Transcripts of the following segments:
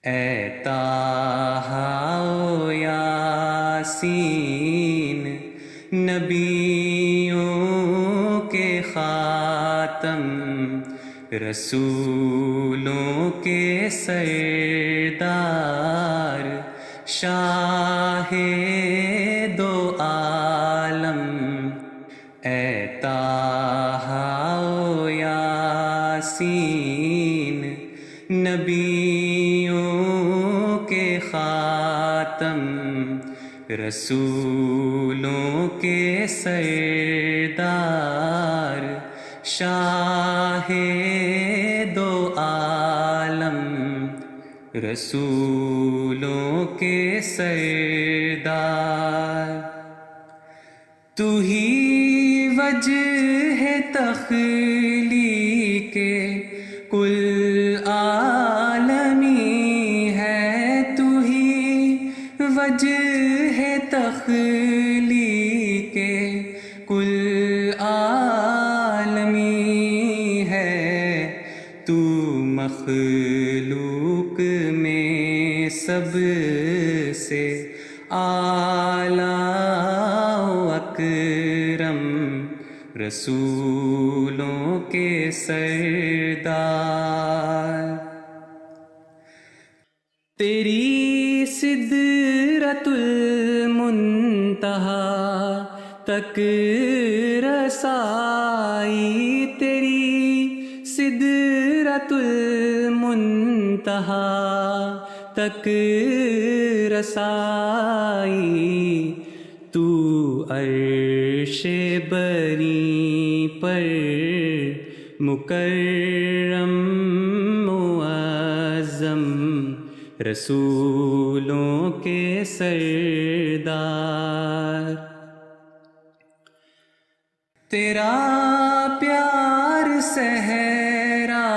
اے طٰہٰ و یاسین، نبیوں کے خاتم، رسولوں کے سردار، شاہ دو عالم۔ اے طٰہٰ و یاسین، نبیوں کے خاتم، رسولوں کے سردار، شاہ دو عالم، رسولوں کے سردار۔ تو ہی وجہ تخلیق کل عالمی ہے، تو ہی وجہ تخلیق کل عالمی ہے، تو مخلوق میں سب سے اعلیٰ و اکرم، رسولوں کے سردار۔ تیری سدرۃ المنتہیٰ تک رسائی، تیری سدرۃ المنتہیٰ تک رسائی، تو عرش بری پر مکرم معظم، رسولوں کے سردار۔ تیرا پیار صحرا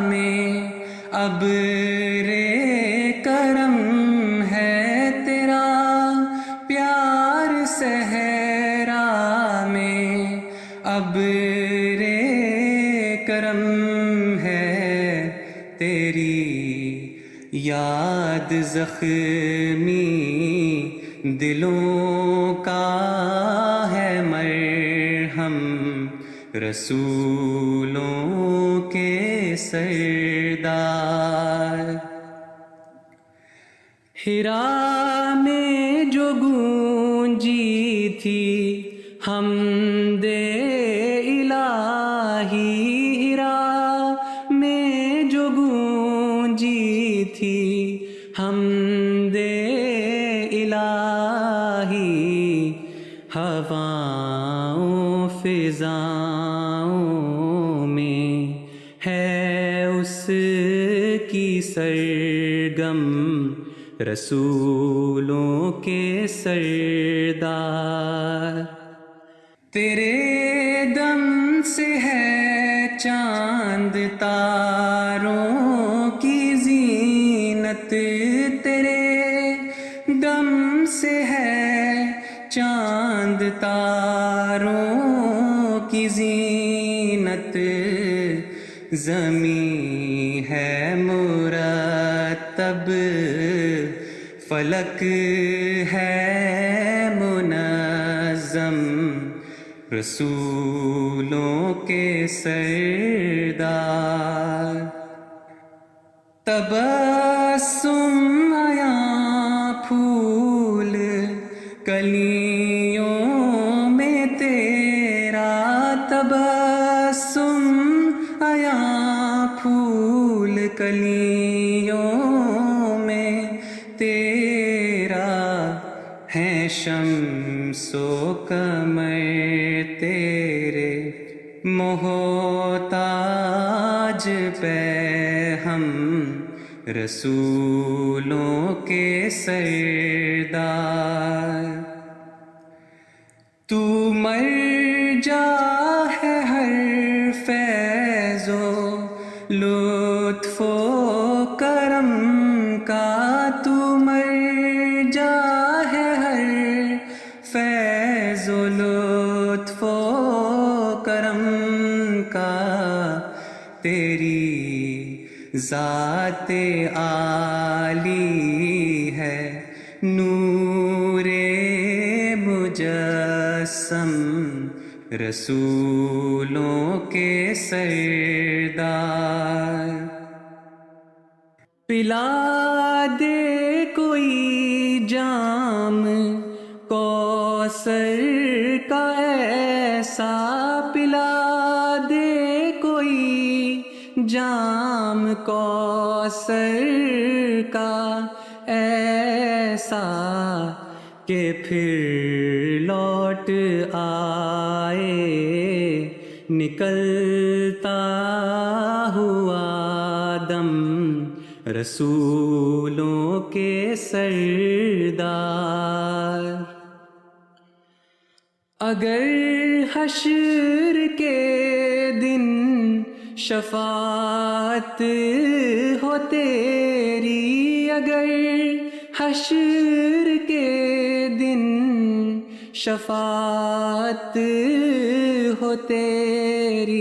میں ابر کرم ہے، تیرا پیار صحرا میں ابر کرم ہے، تیری یاد زخمی دلوں کا ہے مرہم، رسولوں کے سردار۔ حرا میں جو گونجی تھی حمد الہی، حرا میں جو گونجی تھی حمد الہی، ہواؤں فضاؤں میں ہے اس کی سرگم، رسولوں کے سردار۔ تیرے دم سے ہے چاند تاروں کی زینت، تیرے دم سے ہے چاند تاروں کی زینت، زمین ہے مرتب، فلک ہے منظم، رسولوں کے سردار۔ تبسم عیاں پھول کلیوں میں تیرا، تبسم عیاں پھول کلیوں میں تیرا، ہے شمس و قمر تیرے محتاج پہ ہم، رسولوں کے سردار۔ تو مرجع ہے ہر فیض و لطف و کرم کا، تو مرجع ہے ہر فیض و لطف و کرم کا، تیری ذات عالی ہے نور مجسم رسولوں کے سردار پلا دے کوئی جام کوثر کا ایسا پلا دے کوئی جام کوثر کا ایسا کہ پھر لوٹ آئے نکلتا ہوا دم رسولوں کے سردار اگر حشر کے دن شفاعت ہو تیری اگر حشر کے دن شفاعت ہو تیری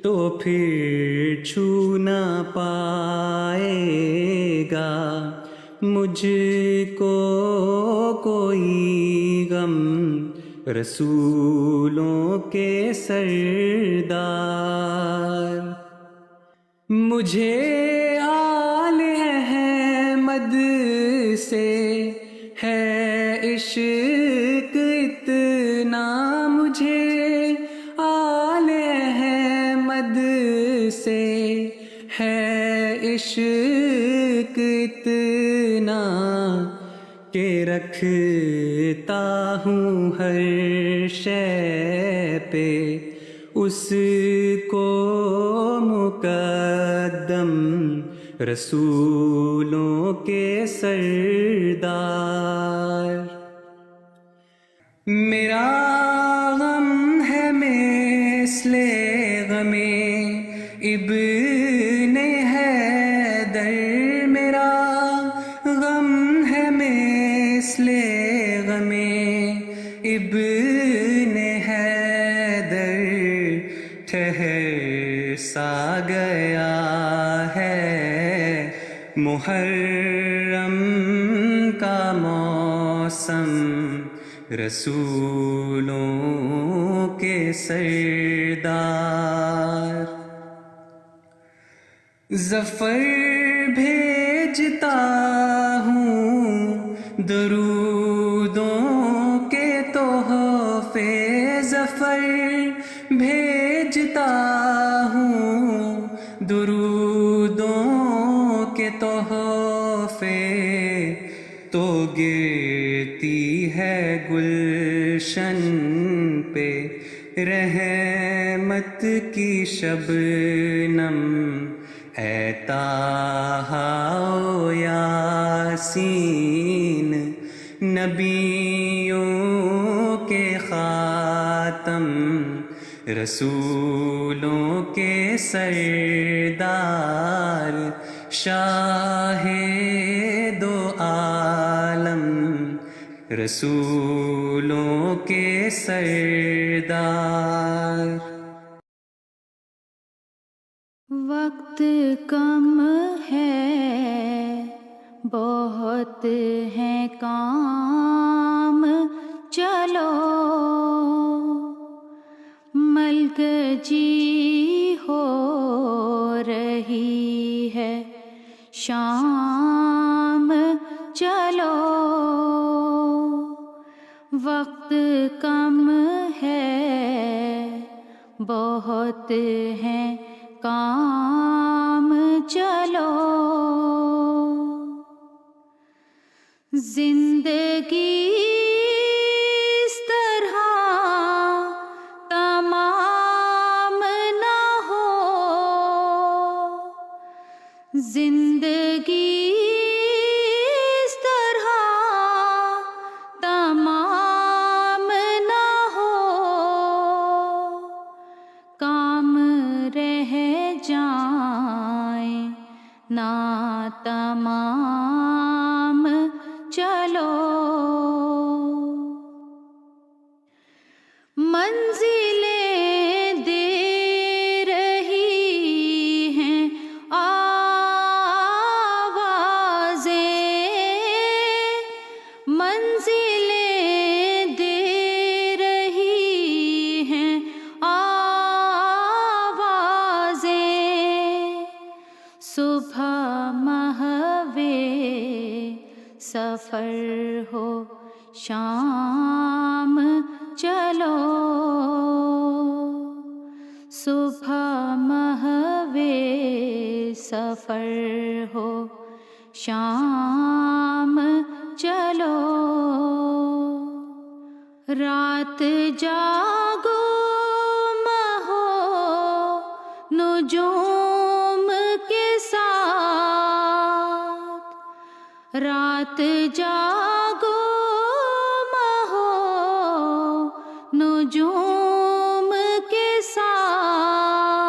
تو پھر چھو نہ پائے گا مجھ کو کوئی غم رسولوں کے سردار مجھے آل احمد سے ہے عشق اتنا مجھے آل احمد سے ہے عشق اتنا کہ رکھتا ہوں ہر شے پہ اس کو مقدم رسولوں کے سردار میرا غم ہے مثل غم ابن حیدر میرا غم ہے مثل غم ابن حیدر ٹھہر سا گیا ہے محرم کا موسم رسولوں کے سردار ظفر بھیجتا ہوں درودوں کے تحفے ظفر بھیجتا ہوں درودوں کے تحفے تو گرتی ہے گلشن پہ رحمت کی شبنم اے طٰہٰ و یاسین نبیوں کے خاتم رسولوں کے سردار شاہ دو عالم رسولوں کے سردار وقت کم ہے بہت ہیں کام چلو ملک جی ہو رہی ہے شام چلو وقت کم ہے بہت ہیں کام چلو زندگی اس طرح تمام نہ ہو زندگی اس طرح تمام نہ ہو کام رہ جائیں نہ تمام چلو منزلیں دے رہی ہیں آواز محوے سفر ہو شام چلو، صبح محوے سفر ہو شام چلو، رات جاگو مہو نجوم کے ساتھ، رات جاگو مہو نجوم کے ساتھ،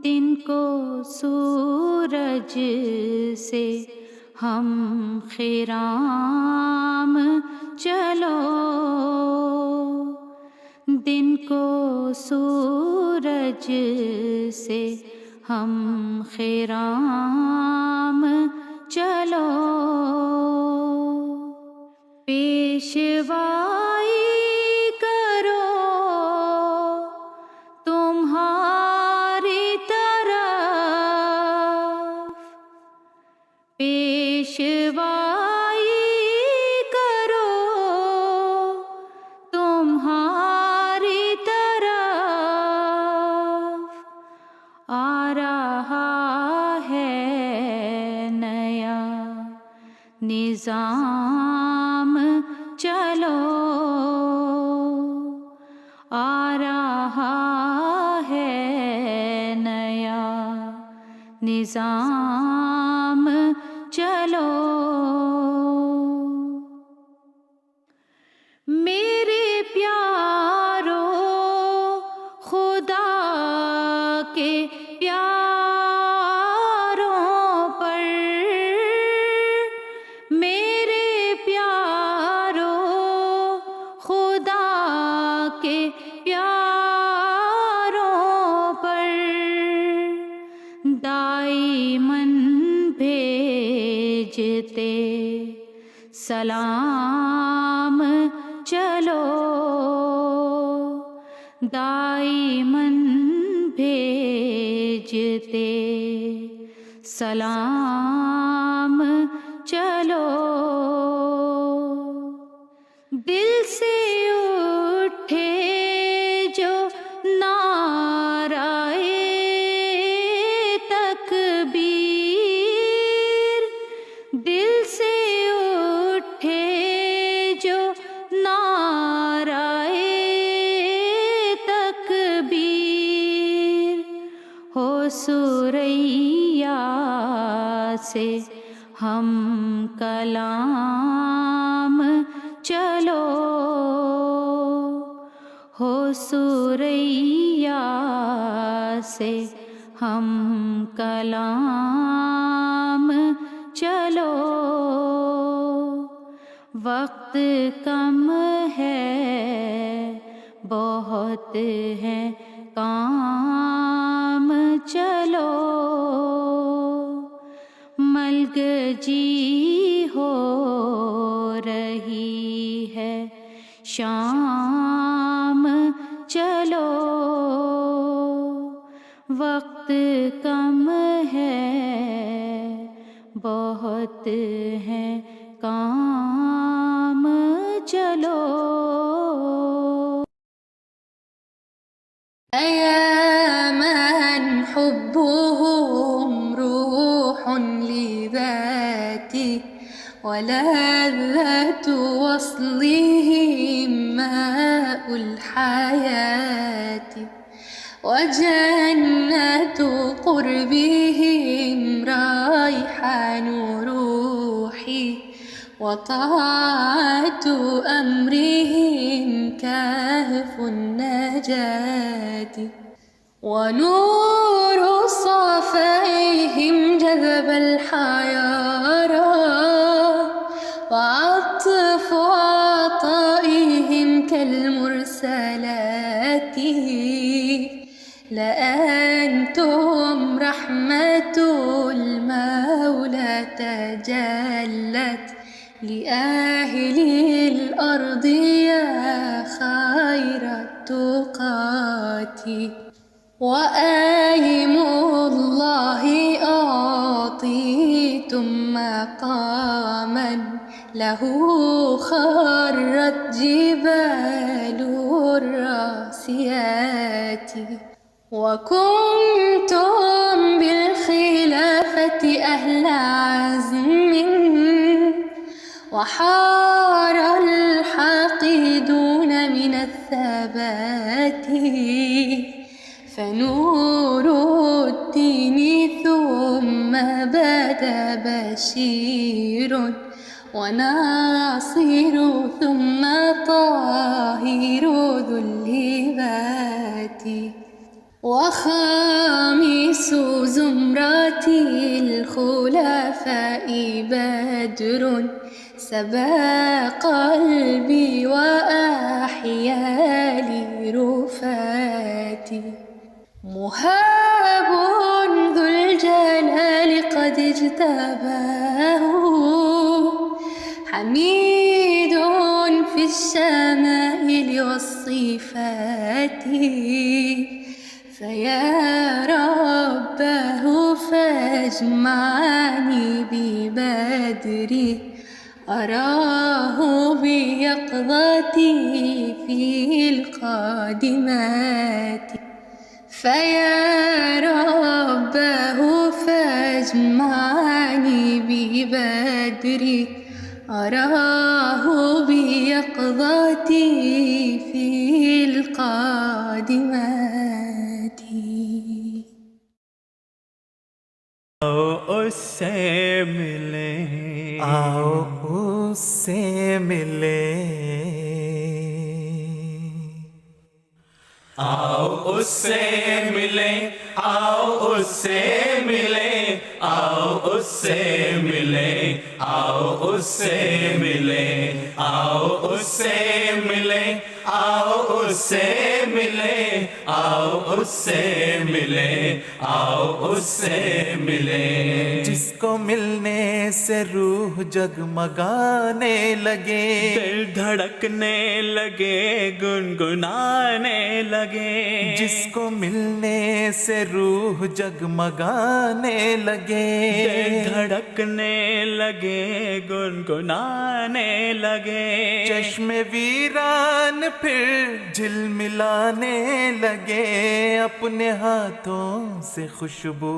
دن کو سورج سے ہم خرام چلو، دن کو سورج سے ہم خرام چلو، پیشوائی کرو تمہاری طرف، پیشوائی کرو تمہاری طرف، آ رہا ہے نیا نظام چلو، آ رہا ہے نیا نظام چلو، میرے پیارو خدا کے پیاروں پر، میرے پیارو خدا کے پیاروں پر، دائماً بھیجتے سلام چلو، دائماً بھیجتے سلام چلو، دل سے اٹھے جو نعرہ تکبیر، دل سے اٹھے جو نعرہ تکبیر، ہو سوریا سے ہم کلام چلو، ہو سوریا سے ہم کلام چلو، وقت کم ہے بہت ہے کام چلو، ملگ جی ہو رہی ہے شام چلو، وقت کم ہے بہت ہے کام چلو، يا من حبهم روح لذاتي، ولذة وصلهم ماء الحياة، وجنة قربهم ريحان روحي، وطاعة أمرهم كهف النجاة، ونور صفائهم جذب الحيارى، وعطف عطائهم كالمرسلات، لأنتم رحمة المولى تجلت لأهل الأرض يا خير التقات، وآيم الله أعطيتم مقاما له خرت جبال الراسيات وكنتم بالخلافة أهل عزم وحار الحاقدون من الثبات فنور الدين ثم بدا بشير وناصر ثم طاهر ذو الهبات وخامس زمرة الخلفاء بدر سبا قلبي وأحيا لي رفاتي مهاب ذو الجلال قد اجتباه حميد في الشمائل والصفات فيا رباه فاجمعني ببدر أراه بيقظتي في القادمات فيا رباه فاجمعني ببدر أراه بيقظتي في القادمات اس سے ملے آؤ اس سے ملے آؤ اس سے ملے آؤ اس سے ملے آؤ اس سے ملے آؤ اس سے ملے آؤ اس سے ملے آؤ اس سے ملے آؤ اس سے ملے آؤ اس سے ملے جس کو ملنے سے روح جگمگانے لگے دل دھڑکنے لگے گنگنانے لگے جس کو ملنے سے روح جگمگانے لگے دل دھڑکنے لگے گنگنانے لگے چشم ویران پھر جھلملانے لگے اپنے ہاتھوں سے خوشبو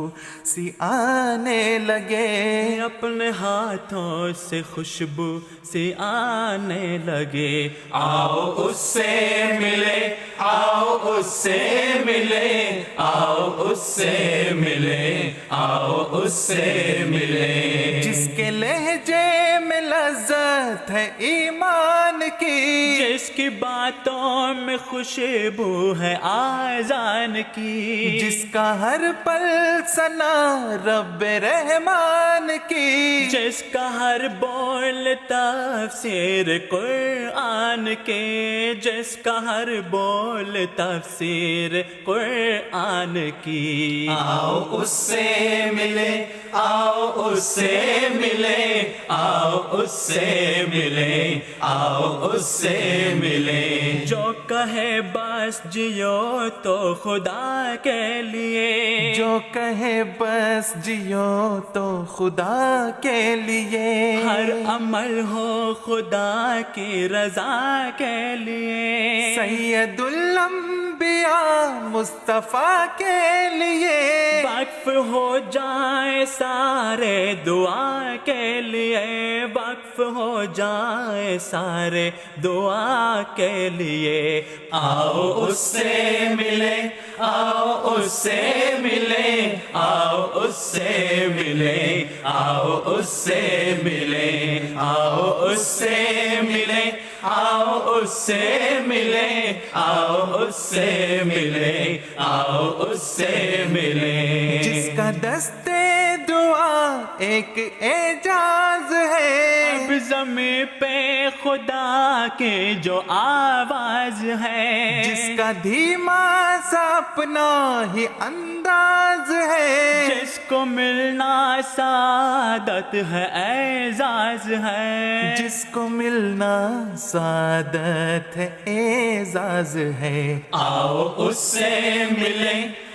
سی آنے لگے اپنے ہاتھوں سے خوشبو سی آنے لگے آؤ اس سے ملے آؤ اس سے ملے آؤ اس سے ملے آؤ اس سے ملے جس کے لہجے میں لذت ہے ایمان کی جس کی باتوں میں خوشبو ہے آذان کی جس کا ہر پل ثنا رب رحمان کی جس کا ہر بول تفسیر قرآن کے جس کا ہر بول تفسیر قرآن کی آؤ اس سے ملے آؤ اس سے ملے آؤ اس سے ملے آؤ اس سے ملے جو کہے بس جیو تو خدا کے لیے جو کہے بس جیو تو خدا کے لیے ہر عمل ہو خدا کی رضا کے لیے سید الانبیاء مصطفیٰ کے لیے وقف ہو جائے سارے دعا کے لیے وقف ہو جائے سارے دعا کے لیے آؤ اس سے ملے آؤ اس سے ملے آؤ اس سے ملے آؤ اس سے ملے آؤ اس سے ملے آؤ اس سے ملے آؤ اس سے ملے آؤ اس سے ملے جس کا دستے دعا ایک اعجاز ہے اب زمین پہ خدا کی جو آواز ہے جس کا دھیما سا اپنا ہی انداز ہے جس کو ملنا سعادت ہے اعزاز ہے جس کو ملنا سعادت ہے اعزاز ہے آؤ اس سے ملے